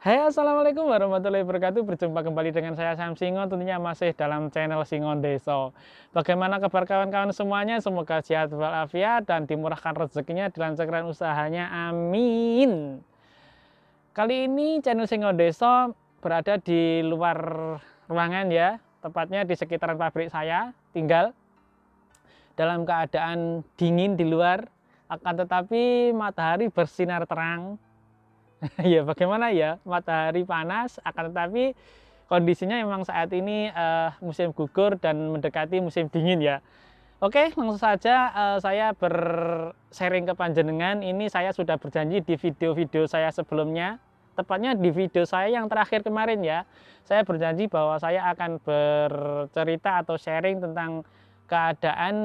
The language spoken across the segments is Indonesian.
Hai, assalamualaikum warahmatullahi wabarakatuh. Berjumpa kembali dengan saya Sam Singon, tentunya masih dalam channel Singon Deso. Bagaimana kabar kawan-kawan semuanya? Semoga sehat walafiat dan dimurahkan rezekinya, dilancarkan usahanya. Amin. Kali ini channel Singon Deso berada di luar ruangan ya, tepatnya di sekitaran pabrik saya tinggal. Dalam keadaan dingin di luar, akan tetapi matahari bersinar terang. Ya bagaimana ya, matahari panas akan tetapi kondisinya memang saat ini musim gugur dan mendekati musim dingin ya. Oke, langsung saja saya bersharing ke panjenengan. Ini saya sudah berjanji di video-video saya sebelumnya, tepatnya di video saya yang terakhir kemarin ya. Saya berjanji bahwa saya akan bercerita atau sharing tentang keadaan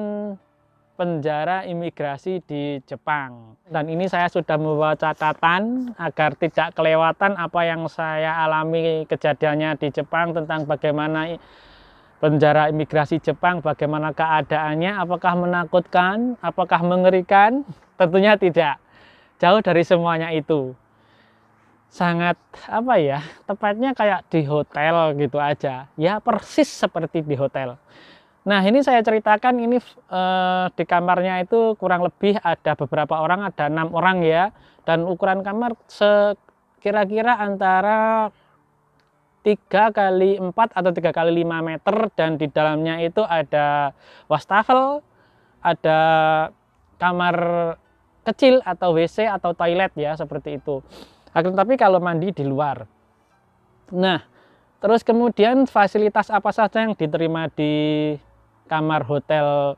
penjara imigrasi di Jepang. Dan ini saya sudah membawa catatan agar tidak kelewatan apa yang saya alami kejadiannya di Jepang, tentang bagaimana penjara imigrasi Jepang, bagaimana keadaannya, apakah menakutkan, apakah mengerikan. Tentunya tidak, jauh dari semuanya itu. Sangat apa ya, tepatnya kayak di hotel gitu aja ya, persis seperti di hotel. Nah, ini saya ceritakan ini di kamarnya itu kurang lebih ada beberapa orang, ada 6 orang ya. Dan ukuran kamar kira-kira antara 3 kali 4 atau 3 kali 5 meter, dan di dalamnya itu ada wastafel, ada kamar kecil atau WC atau toilet ya, seperti itu. Tapi kalau mandi di luar. Nah, terus kemudian fasilitas apa saja yang diterima di kamar hotel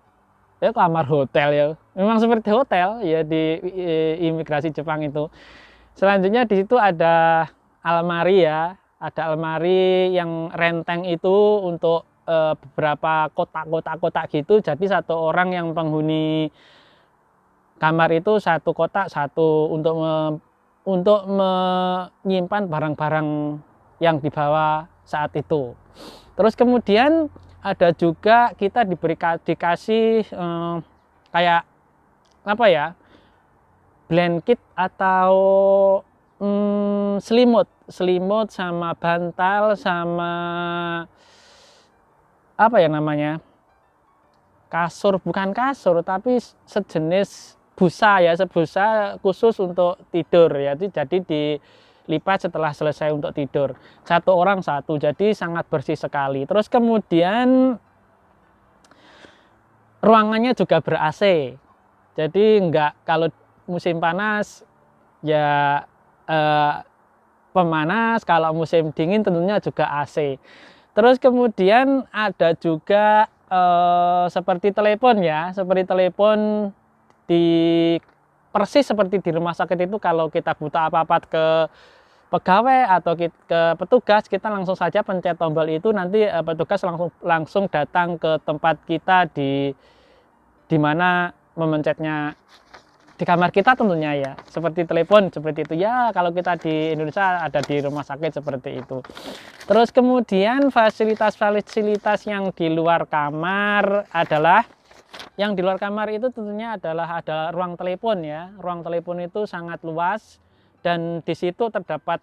ya, kamar hotel ya, memang seperti hotel ya di imigrasi Jepang itu. Selanjutnya di situ ada almari ya, ada almari yang renteng itu untuk beberapa kotak-kotak gitu. Jadi satu orang yang penghuni kamar itu satu kotak, satu untuk menyimpan barang-barang yang dibawa saat itu. Terus kemudian ada juga kita dikasih kayak apa ya, blanket atau selimut sama bantal sama apa ya namanya, kasur, bukan kasur tapi sejenis busa ya, sebusa khusus untuk tidur ya. Jadi dilipat setelah selesai untuk tidur, satu orang satu, jadi sangat bersih sekali. Terus kemudian ruangannya juga ber AC, jadi enggak, kalau musim panas ya pemanas, kalau musim dingin tentunya juga AC. Terus kemudian ada juga seperti telepon ya, seperti telepon di persis seperti di rumah sakit itu. Kalau kita butuh apa-apa ke pegawai atau ke petugas, kita langsung saja pencet tombol itu, nanti petugas langsung datang ke tempat kita di mana memencetnya, di kamar kita tentunya ya, seperti telepon seperti itu ya. Kalau kita di Indonesia ada di rumah sakit seperti itu. Terus kemudian fasilitas-fasilitas yang di luar kamar adalah, yang di luar kamar itu tentunya adalah ada ruang telepon ya. Ruang telepon itu sangat luas, dan di situ terdapat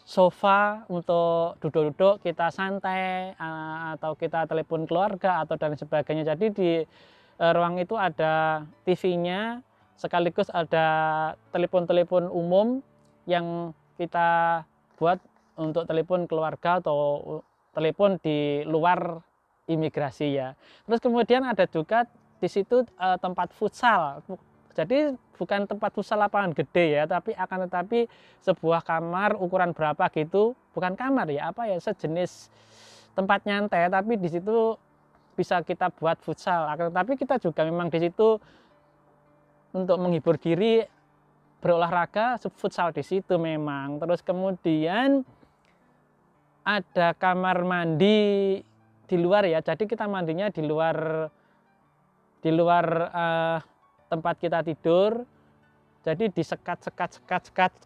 sofa untuk duduk-duduk kita santai, atau kita telepon keluarga atau dan sebagainya. Jadi di ruang itu ada TV-nya, sekaligus ada telepon-telepon umum yang kita buat untuk telepon keluarga atau telepon di luar imigrasi ya. Terus kemudian ada juga di situ tempat futsal. Jadi bukan tempat futsal lapangan gede ya, tapi akan tetapi sebuah kamar ukuran berapa gitu, bukan kamar ya, apa ya, sejenis tempat nyantai, tapi di situ bisa kita buat futsal. Akan tetapi kita juga memang di situ untuk menghibur diri, berolahraga, futsal di situ memang. Terus kemudian ada kamar mandi di luar ya, jadi kita mandinya di luar tempat kita tidur, jadi disekat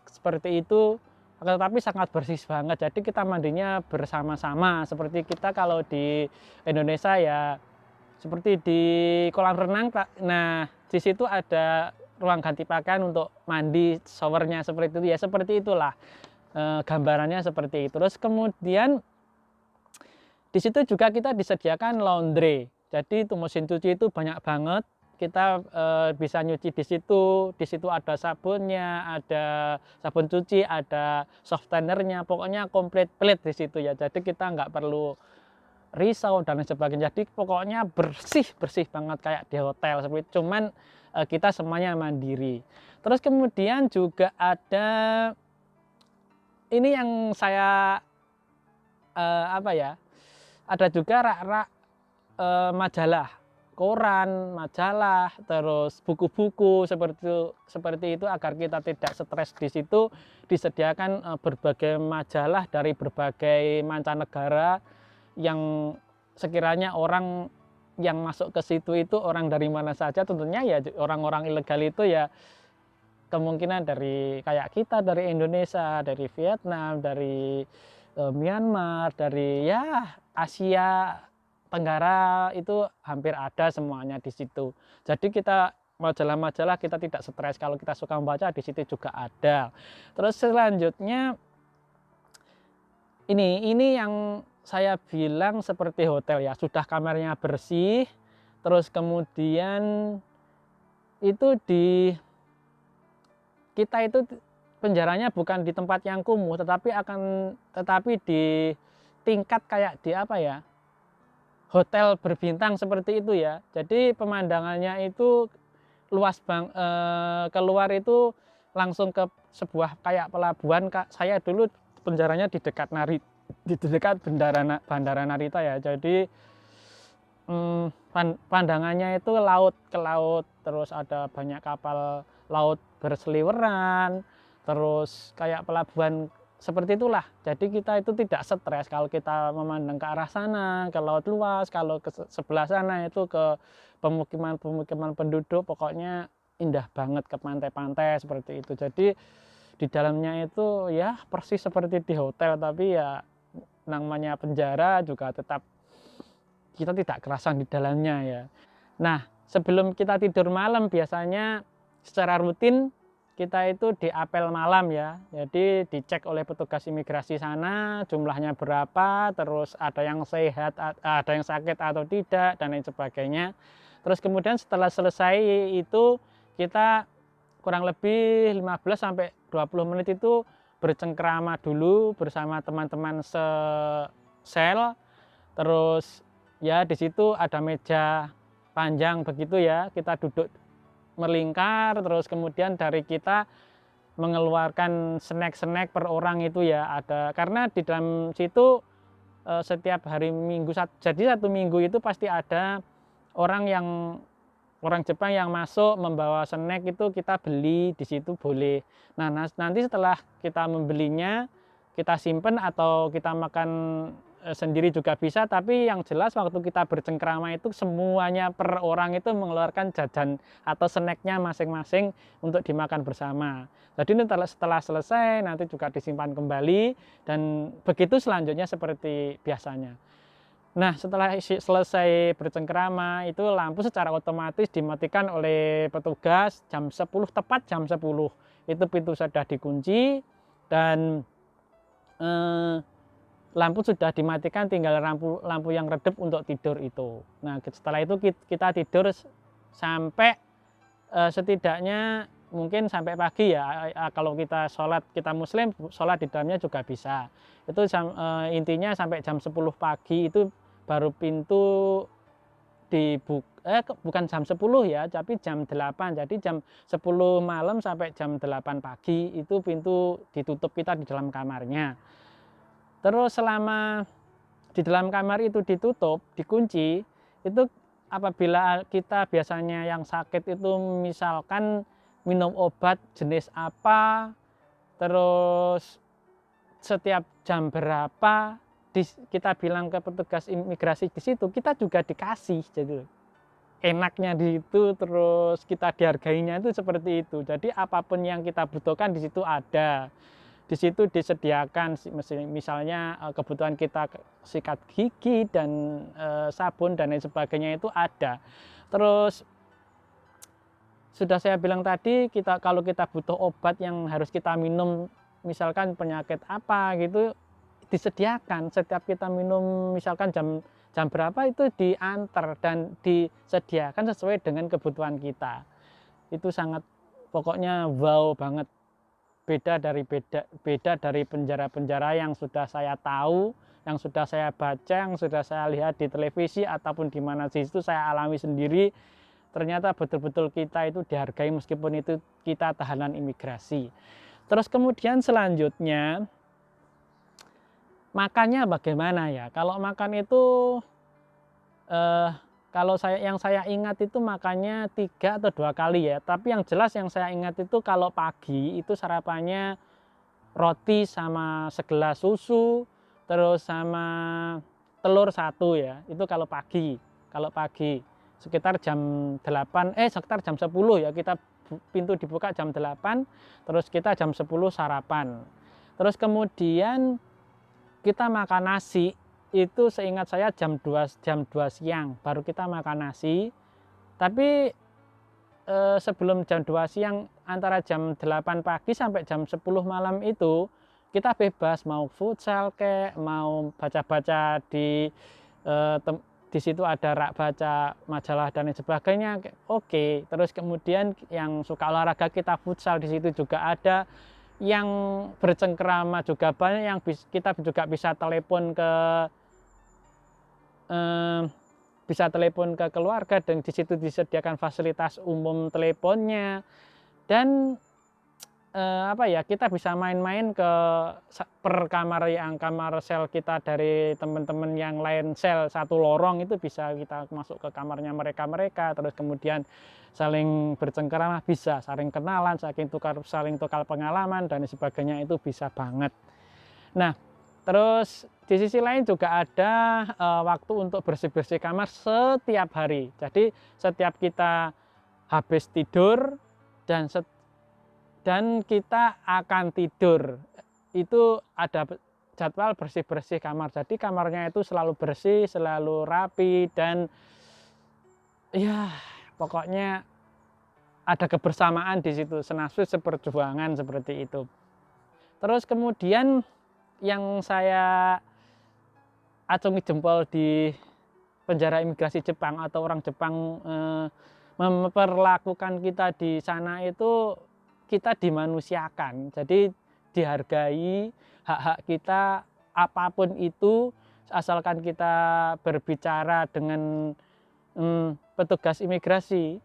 seperti itu, tetapi sangat bersih banget. Jadi kita mandinya bersama-sama, seperti kita kalau di Indonesia ya, seperti di kolam renang. Nah, di situ ada ruang ganti pakaian untuk mandi, showernya seperti itu ya, seperti itulah. gambarannya seperti itu. Terus kemudian di situ juga kita disediakan laundry. Jadi itu mesin cuci itu banyak banget. Kita bisa nyuci di situ. Di situ ada sabunnya, ada sabun cuci, ada softenernya. Pokoknya komplit di situ ya. Jadi kita nggak perlu risau dan lain sebagainya. Jadi pokoknya bersih banget kayak di hotel seperti itu. Cuman kita semuanya mandiri. Terus kemudian juga ada ini yang saya apa ya? Ada juga rak-rak majalah, koran, majalah, terus buku-buku seperti itu agar kita tidak stres. Di situ disediakan berbagai majalah dari berbagai mancanegara yang sekiranya orang yang masuk ke situ itu orang dari mana saja, tentunya ya orang-orang ilegal itu ya kemungkinan dari kayak kita, dari Indonesia, dari Vietnam, dari Myanmar, dari ya Asia Tenggara, itu hampir ada semuanya di situ. Jadi kita majalah-majalah kita tidak stres, kalau kita suka membaca di situ juga ada. Terus selanjutnya ini yang saya bilang seperti hotel ya, sudah kamarnya bersih, terus kemudian itu kita itu penjaranya bukan di tempat yang kumuh, tetapi di tingkat kayak di apa ya, hotel berbintang seperti itu ya. Jadi pemandangannya itu luas keluar itu langsung ke sebuah kayak pelabuhan. Saya dulu penjaranya di dekat Bandara Narita ya. Jadi pandangannya itu laut ke laut, terus ada banyak kapal laut berseliweran, terus kayak pelabuhan seperti itulah. Jadi kita itu tidak stres kalau kita memandang ke arah sana, ke laut luas, kalau ke sebelah sana itu ke pemukiman penduduk, pokoknya indah banget, ke pantai-pantai seperti itu. Jadi di dalamnya itu ya persis seperti di hotel, tapi ya namanya penjara juga tetap kita tidak kerasan di dalamnya ya. Nah, sebelum kita tidur malam biasanya secara rutin kita itu diapel malam ya. Jadi dicek oleh petugas imigrasi sana jumlahnya berapa, terus ada yang sehat, ada yang sakit atau tidak, dan lain sebagainya. Terus kemudian setelah selesai itu kita kurang lebih 15 sampai 20 menit itu bercengkrama dulu bersama teman-teman sel. Terus ya di situ ada meja panjang begitu ya, kita duduk melingkar, terus kemudian dari kita mengeluarkan snack per orang itu ya ada, karena di dalam situ setiap hari Minggu, jadi satu minggu itu pasti ada orang Jepang yang masuk membawa snack, itu kita beli di situ boleh. Nah, nanti setelah kita membelinya kita simpen atau kita makan sendiri juga bisa, tapi yang jelas waktu kita bercengkrama itu semuanya per orang itu mengeluarkan jajan atau snacknya masing-masing untuk dimakan bersama. Jadi setelah selesai nanti juga disimpan kembali, dan begitu selanjutnya seperti biasanya. Nah, setelah selesai bercengkrama itu lampu secara otomatis dimatikan oleh petugas jam 10, tepat jam 10 itu pintu sudah dikunci dan lampu sudah dimatikan, tinggal lampu yang redup untuk tidur itu. Nah, setelah itu kita tidur sampai setidaknya mungkin sampai pagi ya. Kalau kita sholat, kita muslim, sholat di dalamnya juga bisa. Itu intinya sampai jam 10 pagi itu baru pintu dibuka, bukan jam 10 ya, tapi jam 8. Jadi jam 10 malam sampai jam 8 pagi itu pintu ditutup kita di dalam kamarnya. Terus selama di dalam kamar itu ditutup, dikunci, itu apabila kita biasanya yang sakit itu misalkan minum obat jenis apa, terus setiap jam berapa, kita bilang ke petugas imigrasi di situ, kita juga dikasih. Jadi enaknya di itu, terus kita dihargainya itu seperti itu. Jadi apapun yang kita butuhkan di situ ada. Di situ disediakan misalnya kebutuhan kita sikat gigi dan sabun dan lain sebagainya itu ada. Terus sudah saya bilang tadi, kalau kita butuh obat yang harus kita minum misalkan penyakit apa gitu disediakan. Setiap kita minum misalkan jam berapa itu diantar dan disediakan sesuai dengan kebutuhan kita. Itu sangat pokoknya wow banget. Beda dari penjara-penjara yang sudah saya tahu, yang sudah saya baca, yang sudah saya lihat di televisi ataupun di mana di situ saya alami sendiri. Ternyata betul-betul kita itu dihargai meskipun itu kita tahanan imigrasi. Terus kemudian selanjutnya makannya bagaimana ya? Kalau makan itu kalau yang saya ingat itu makannya 3 atau 2 kali ya. Tapi yang jelas yang saya ingat itu kalau pagi itu sarapannya roti sama segelas susu, terus sama telur 1 ya. Itu kalau pagi. Kalau pagi sekitar jam 8, sekitar jam 10 ya. Kita pintu dibuka jam 8, terus kita jam 10 sarapan. Terus kemudian kita makan nasi. Itu seingat saya jam 2 siang baru kita makan nasi. Tapi sebelum jam 2 siang antara jam 8 pagi sampai jam 10 malam itu kita bebas mau futsal kek, mau baca-baca di situ ada rak baca majalah dan lain sebagainya. Oke. Terus kemudian yang suka olahraga kita futsal di situ juga ada, yang bercengkerama juga banyak, yang kita juga bisa telepon ke keluarga dan di situ disediakan fasilitas umum teleponnya. Dan kita bisa main-main ke per kamar yang kamar sel kita dari teman-teman yang lain sel satu lorong itu bisa kita masuk ke kamarnya mereka terus kemudian saling bercengkerama, bisa saling kenalan, saling tukar pengalaman dan sebagainya, itu bisa banget. Nah, terus di sisi lain juga ada waktu untuk bersih-bersih kamar setiap hari. Jadi setiap kita habis tidur dan kita akan tidur itu ada jadwal bersih-bersih kamar. Jadi kamarnya itu selalu bersih, selalu rapi, dan ya pokoknya ada kebersamaan di situ, senasib seperjuangan seperti itu. Terus kemudian yang saya acungi jempol di penjara imigrasi Jepang atau orang Jepang memperlakukan kita di sana itu kita dimanusiakan. Jadi dihargai hak-hak kita apapun itu, asalkan kita berbicara dengan petugas imigrasi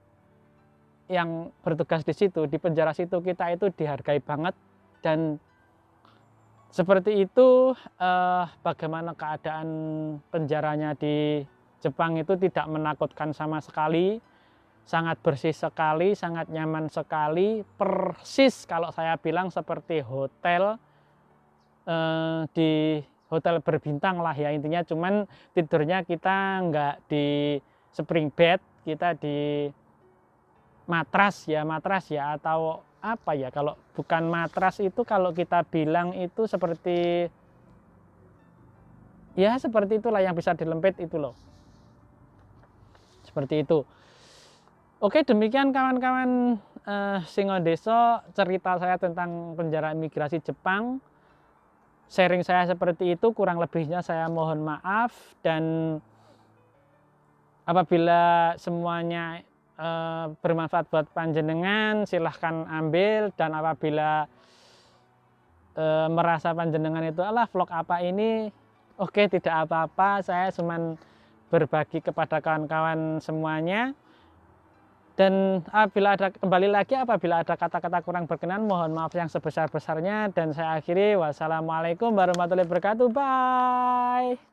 yang bertugas di situ, di penjara situ, kita itu dihargai banget. Dan seperti itu bagaimana keadaan penjaranya di Jepang itu tidak menakutkan sama sekali, sangat bersih sekali, sangat nyaman sekali, persis kalau saya bilang seperti hotel, di hotel berbintang lah ya intinya, cuman tidurnya kita nggak di spring bed, kita di matras ya atau apa ya, kalau bukan matras itu kalau kita bilang itu seperti ya seperti itulah yang bisa dilempit itu loh, seperti itu. Oke, demikian kawan-kawan Singodeso, cerita saya tentang penjara imigrasi Jepang. Sharing saya seperti itu, kurang lebihnya saya mohon maaf, dan apabila semuanya bermanfaat buat panjenengan silahkan ambil, dan apabila merasa panjenengan itu alah vlog apa ini, oke, tidak apa-apa, saya cuman berbagi kepada kawan-kawan semuanya. Dan apabila ada kata-kata kurang berkenan, mohon maaf yang sebesar-besarnya, dan saya akhiri wassalamualaikum warahmatullahi wabarakatuh. Bye.